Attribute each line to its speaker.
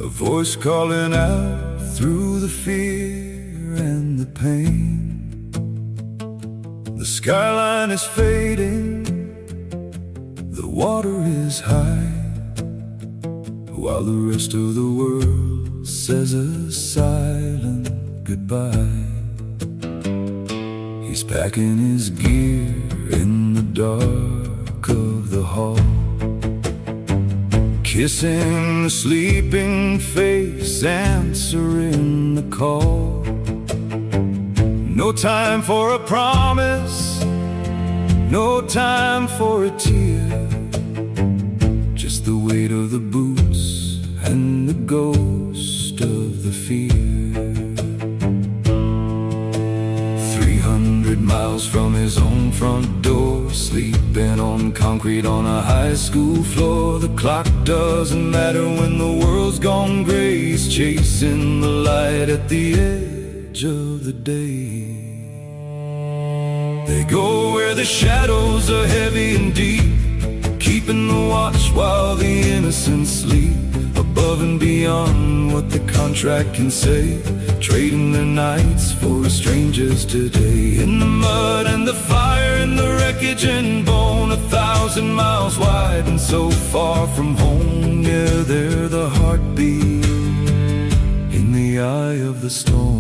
Speaker 1: A voice calling out through the fear and the pain. The skyline is fading, the water is high, while the rest of the world says a silent goodbye. He's packing his gear in the dark of the hall, kissing the sleeping face, answering the call. No time for a promise, no time for a tear, just the weight of the boots and the ghost of the fear. 300 miles from his own front door, sleeping on concrete on a high school floor. The clock doesn't matter when the world's gone gray. He's chasing the light at the edge of the day. They go where the shadows are heavy and deep, keeping the watch while the innocent sleep, above and beyond what the contract can say, trading their nights for strangers today. In the mud and the fire and the wreckage and bone, 1,000 miles wide and so far from home. Yeah, they're the heartbeat in the eye of the storm.